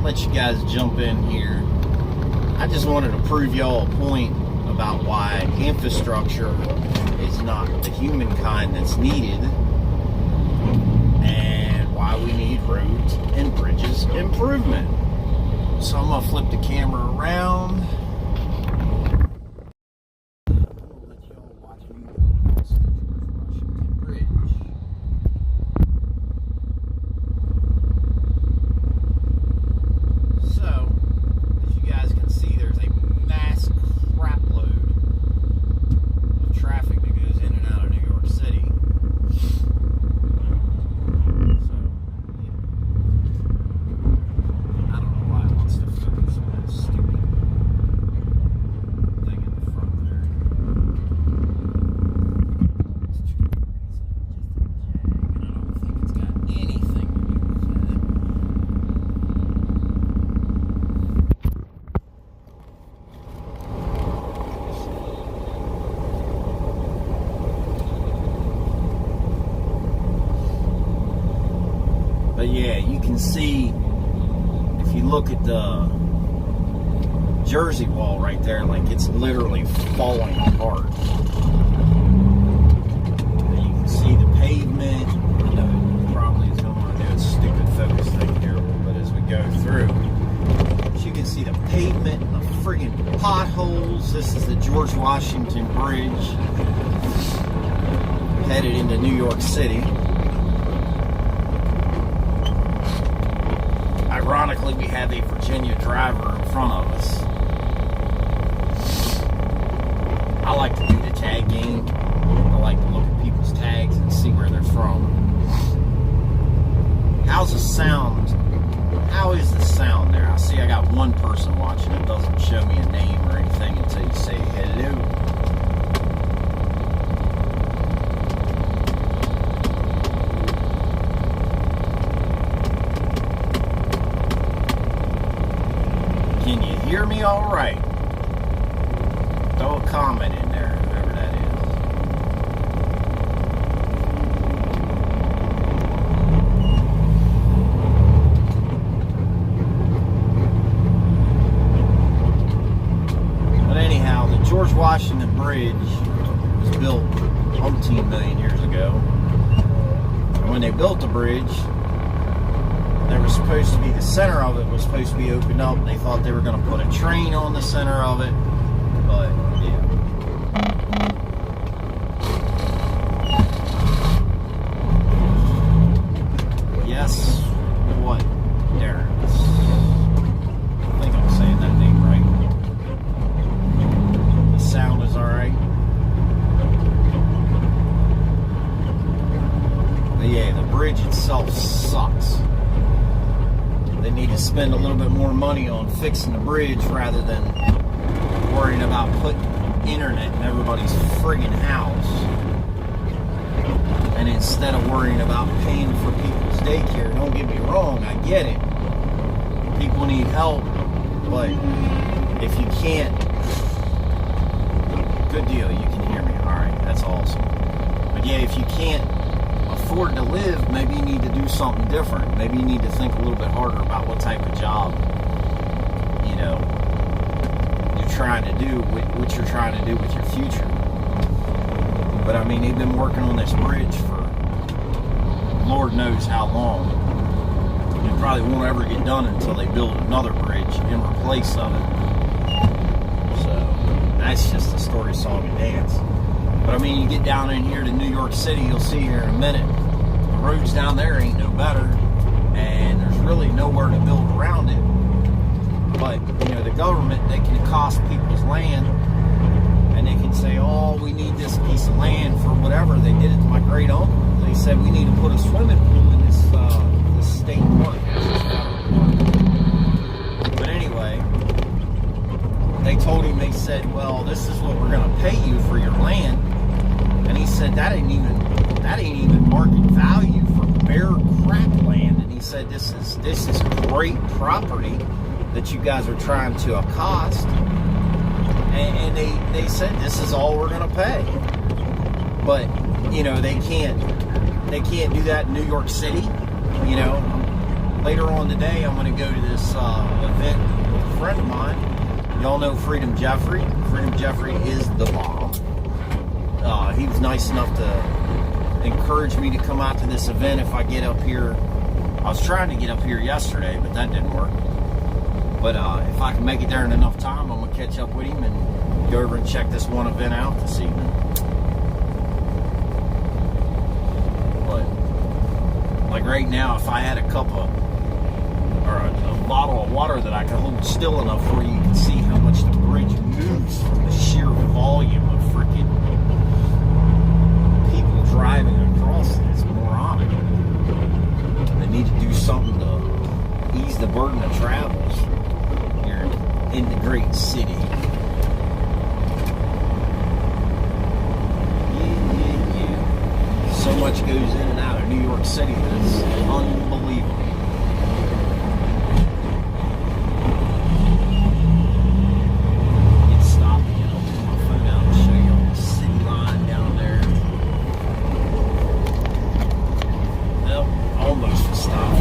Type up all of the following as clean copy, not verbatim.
let you guys jump in here. I just wanted to prove y'all a point about why infrastructure is not the humankind that's needed, and why we need roads and bridges improvement. So I'm gonna flip the camera around. But yeah, you can see, if you look at the Jersey wall right there, like it's literally falling apart. And you can see the pavement. I know it probably is going to do a stupid focus thing here, but as we go through, you can see the pavement, the friggin' potholes. This is the George Washington Bridge, headed into New York City. Ironically, we have a Virginia driver in front of us. I like to do the tag game. I like to look at people's tags and see where they're from. How's the sound? How is the sound there? I see I got one person watching. It doesn't show me a name or anything until you say hello. Can you hear me all right? Throw a comment in there, whoever that is. But anyhow, the George Washington Bridge was built umpteen million years ago. And when they built the bridge, there was supposed to be, the center of it was supposed to be opened up. They thought they were going to put a train on the center of it, but yeah. Yes, what? There. I think I'm saying that name right. The sound is alright. But yeah, the bridge itself sucks. They need to spend a little bit more money on fixing the bridge rather than worrying about putting internet in everybody's friggin' house. And instead of worrying about paying for people's daycare, don't get me wrong, I get it. People need help, but if you can't, good deal, you can hear me. Alright, that's awesome. But yeah, if you can't afford to live, maybe you need to do something different. Maybe you need to think a little bit harder about what type of job, you know, you're trying to do, what you're trying to do with your future. But I mean, they've been working on this bridge for Lord knows how long. It probably won't ever get done until they build another bridge in replace of it. So that's just a story, song, and dance. But I mean, you get down in here to New York City, you'll see here in a minute, the roads down there ain't no better, and there's really nowhere to build around it. But, you know, the government, they can cost people's land, and they can say, oh, we need this piece of land for whatever. They did it to my great uncle. They said, we need to put a swimming pool in this state park. But anyway, they told him, they said, well, this is what we're going to pay you for your land. And he said, that ain't even market value for bare crap land. And he said, this is great property that you guys are trying to accost. And they said, this is all we're going to pay. But, you know, they can't do that in New York City. You know, later on today, I'm going to go to this event with a friend of mine. Y'all know Freedom Jeffrey. Freedom Jeffrey is the bomb. He was nice enough to encourage me to come out to this event if I get up here. I was trying to get up here yesterday, but that didn't work. But if I can make it there in enough time, I'm going to catch up with him and go over and check this one event out this evening. But, like right now, if I had a cup of, or a bottle of water that I could hold still enough where you can see how much the bridge moves from the sheer volume of freaking people driving across it, it's moronic. They need to do something to ease the burden of travels here in the great city. Yeah. So much goes in and out of New York City that it's unbelievable. Get stopped, I'll pull my phone out and show you all the city line down there. Well, almost stopped.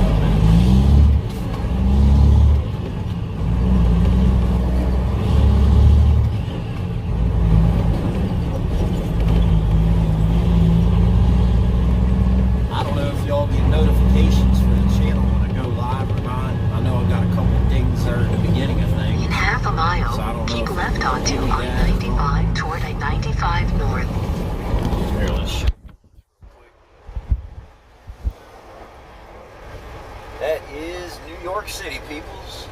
Notifications for the channel when I go live or not. I know I've got a couple of dings there at the beginning of things. In half a mile, so I don't know keep left onto I-95 toward I-95 North. Here, let's show. That is New York City, peoples.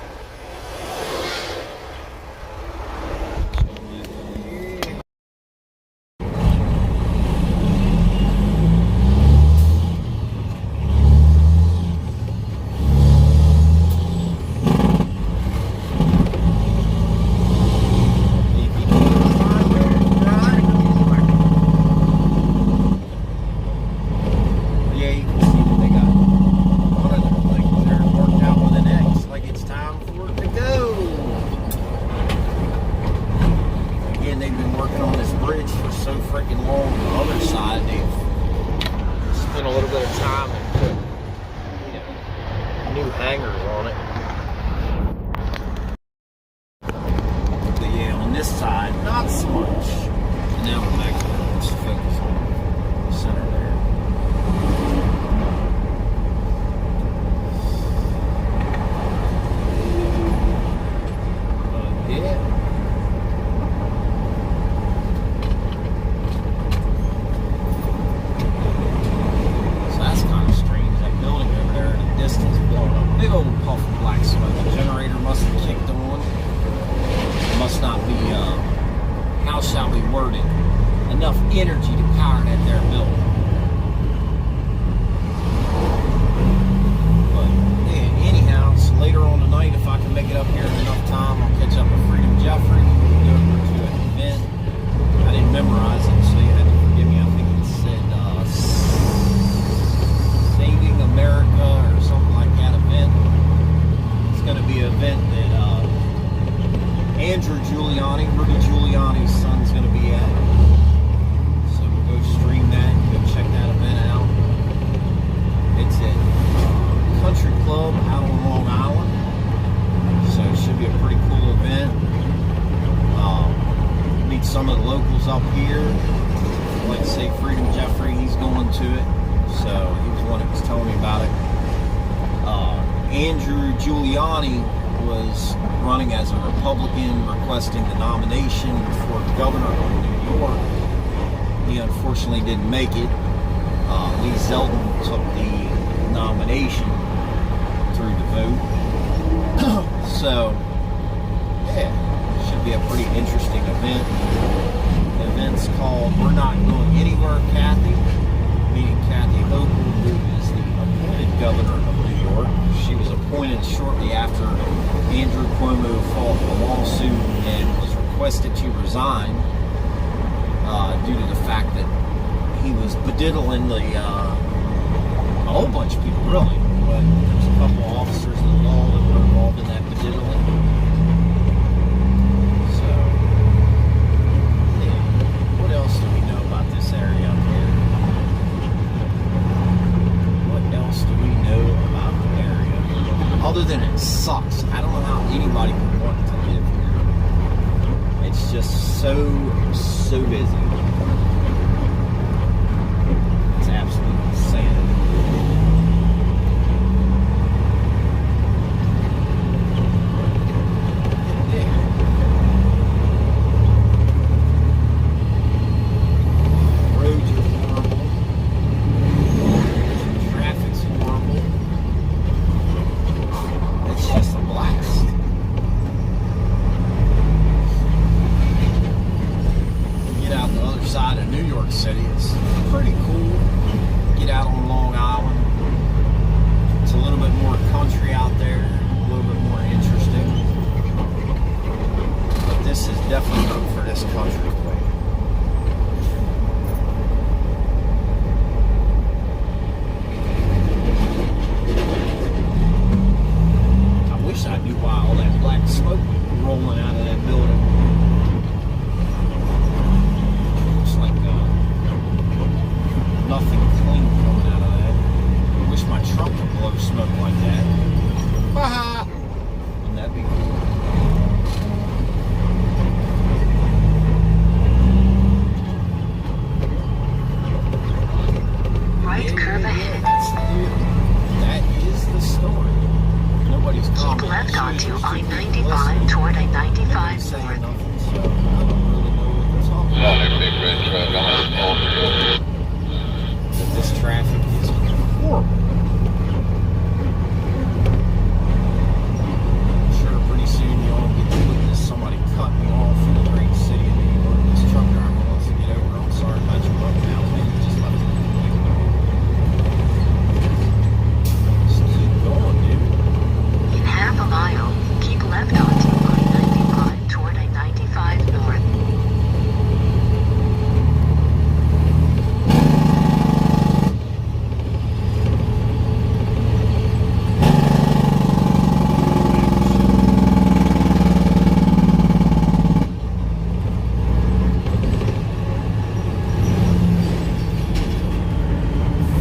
Enough energy to power that there building. But yeah, anyhow, so later on tonight, if I can make it up here in enough time, I'll catch up with Freedom Jeffrey. We'll go over to an event. I didn't memorize it, so you had to forgive me. I think it said Saving America or something like that event. It's going to be an event that Andrew Giuliani, Rudy Giuliani's son's going to be at. Go stream that and go check that event out. It's at Country Club out on Long Island. So it should be a pretty cool event. Meet some of the locals up here. Like I say, Freedom Jeffrey, he's going to it. So he was the one that was telling me about it. Andrew Giuliani was running as a Republican, requesting the nomination for governor of New York. He unfortunately didn't make it. Lee Zeldin took the nomination through the vote. So, yeah, should be a pretty interesting event. The event's called We're Not Going Anywhere, Kathy, meaning Kathy Hochul, who is the appointed governor of New York. She was appointed shortly after Andrew Cuomo filed a lawsuit and was requested to resign. Due to the fact that he was bediddling a whole bunch of people, really. But there's a couple of officers of the law that were involved in that bediddling. So, yeah. What else do we know about this area up here? What else do we know about the area? so busy. It's absolutely insanity. Roads are horrible. Traffic's horrible. It's just a blast. Get out the other side of New York City. It's pretty cool. Get out on Long Island. It's a little bit more country out there, a little bit more interesting. But this is definitely good for this country way. I wish I knew why all that black smoke rolling out of that building. Nothing clean coming out of that. I wish my truck could blow smoke like that. Haha! Wouldn't that be cool? Right curve ahead. That is the story. Nobody's Keep commenting. left onto Seriously, I-95 listening. toward Nobody's I-95 saying north. nothing, so I don't really know what they're talking about. Big red truck on Old Road. But this traffic is horrible. I'm sure pretty soon you'll get to witness somebody cut me off in the great city of New York. This truck driver wants to get over. I'm sorry about your butt now. Maybe just left it. Just keep going, dude. In half a mile, keep left onto I-95 toward I-95 north.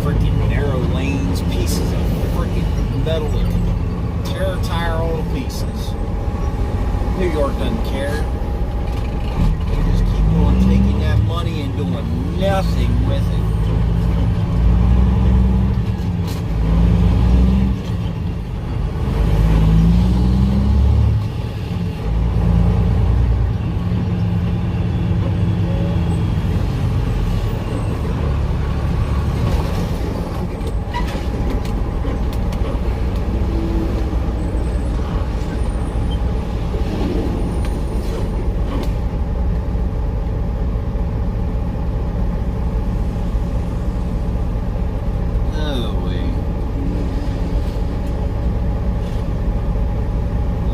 Freaking narrow lanes, pieces of freaking metal that can tear a tire all to pieces. New York doesn't care. They just keep on taking that money and doing nothing with it.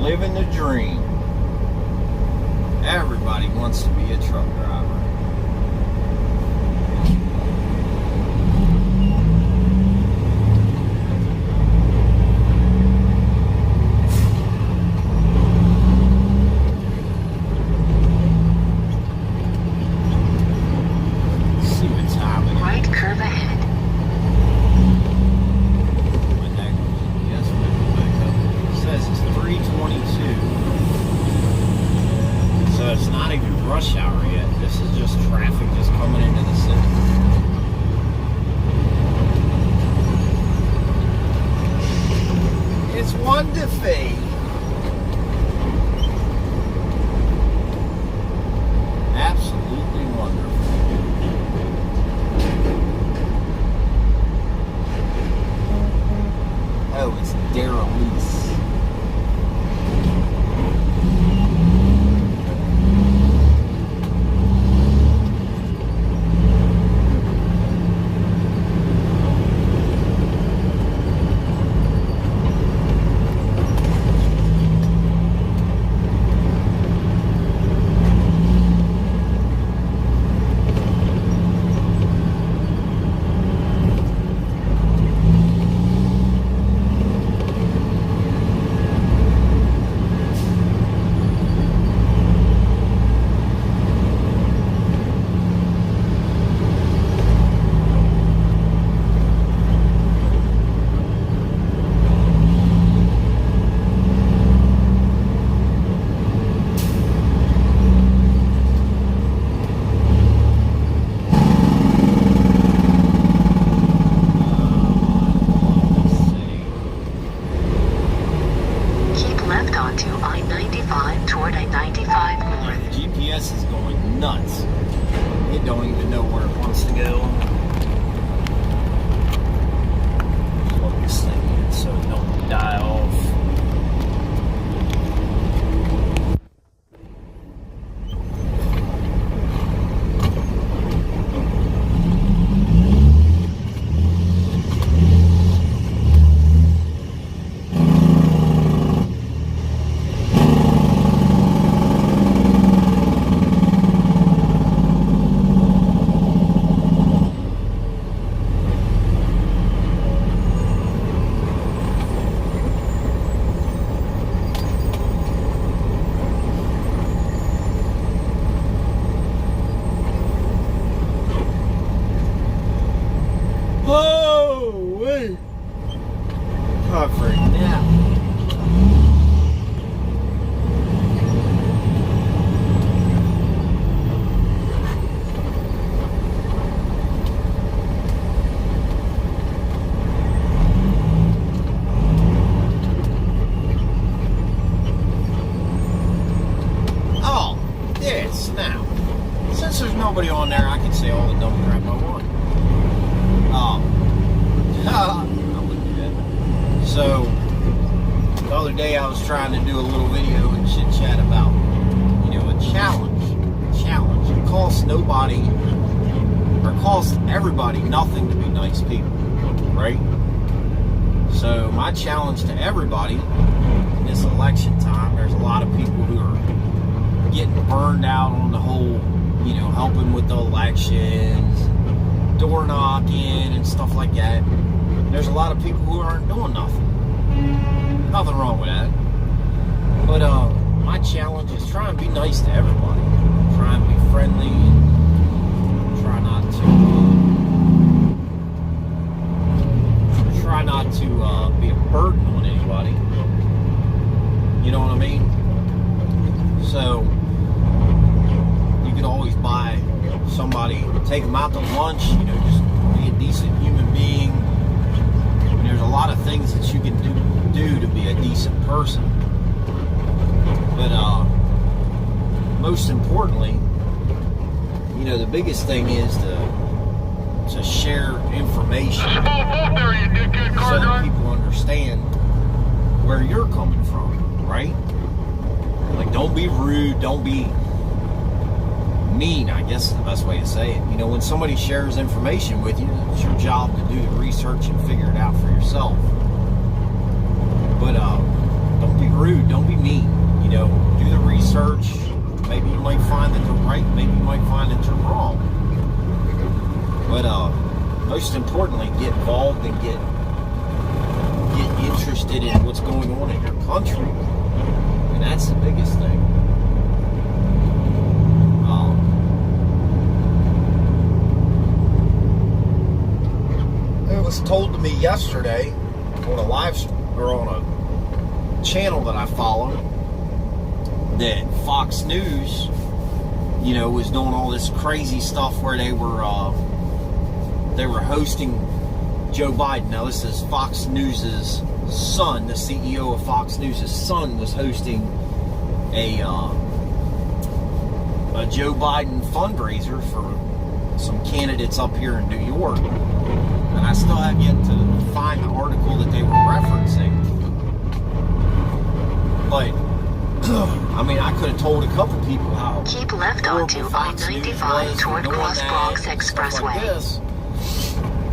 Living the dream. Everybody wants to be a truck driver. Let's see what time it is. Right curve ahead. Yes, it says it's 3:22. So it's not even rush hour yet. This is just traffic just coming into the city. It's wonderful. Absolutely wonderful. Oh, it's Darrell-Lease. this. It don't even know where it wants to go. Plug this thing in so it don't die off. Oh, wait. Time for a nap. Oh, yes, now. Since there's nobody on there, I can say all the dumb crap I want. I wouldn't do that. So, the other day I was trying to do a little video and chit chat about, a challenge. It costs nobody, or costs everybody nothing to be nice people, right? So, my challenge to everybody in this election time, there's a lot of people who are getting burned out on the whole, helping with the elections, door knocking and stuff like that. There's a lot of people who aren't doing nothing. Nothing wrong with that. But my challenge is try and be nice to everybody. Try and be friendly. And try not to be a burden on anybody. You know what I mean? So you could always buy somebody, take them out to lunch, just be a decent human being. And there's a lot of things that you can do to be a decent person. But most importantly, the biggest thing is to share information so that people understand where you're coming from, right? Like, don't be rude, don't be mean, I guess is the best way to say it. When somebody shares information with you, it's your job to do the research and figure it out for yourself. But don't be rude, don't be mean. Do the research. Maybe you might find that they're right, maybe you might find that you're wrong. But most importantly, get involved and get interested in what's going on in your country. And that's the biggest thing. It was told to me yesterday on a live or on a channel that I follow that Fox News, was doing all this crazy stuff where they were hosting Joe Biden. Now this is Fox News's son, the CEO of Fox News's son was hosting a Joe Biden fundraiser for some candidates up here in New York. And I still have yet to find the article that they were referencing. But, I could have told a couple people how keep left onto I-95 toward Cross Bronx Expressway. Like this,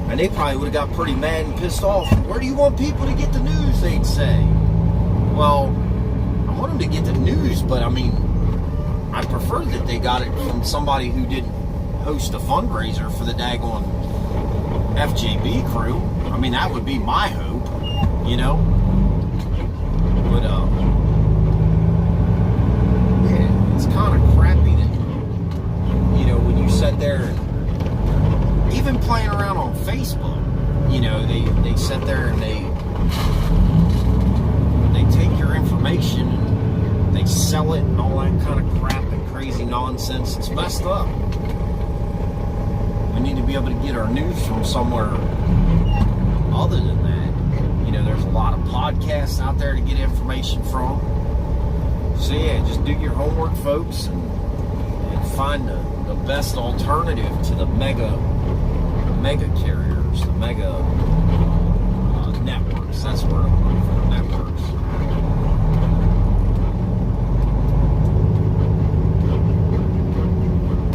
and they probably would have got pretty mad and pissed off. Where do you want people to get the news, they'd say. Well, I want them to get the news, but I prefer that they got it from somebody who didn't host a fundraiser for the daggone FJB crew. That would be my hope, But, yeah, it's kind of crappy that, when you sit there and even playing around on Facebook, they sit there and they take your information and they sell it and all that kind of crap and crazy nonsense. It's messed up. We need to be able to get our news from somewhere other than that. There's a lot of podcasts out there to get information from. So yeah, just do your homework, folks, and find the the best alternative to the mega carriers, the mega networks. That's where I'm looking for, networks.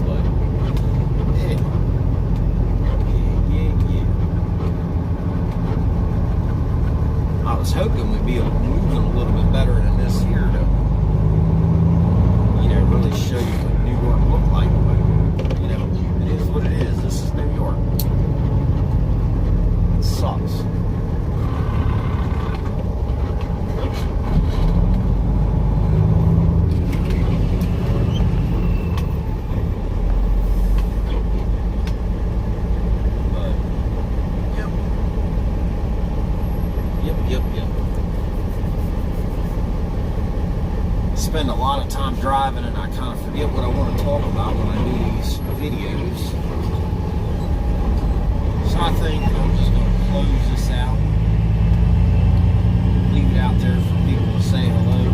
But yeah. I was hoping we'd be moving a little bit better than this here to, really show you what New York looked like. But, it is what it is. This is New York. It sucks. But, yep. Spend a lot of time driving and I kind of forget what I want to talk about when I do these videos. So I think I'm just going to close this out. Leave it out there for people to say hello.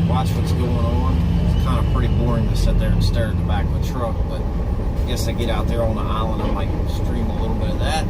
Watch what's going on. It's kind of pretty boring to sit there and stare at the back of a truck, but I guess I get out there on the island, I might stream a little bit of that.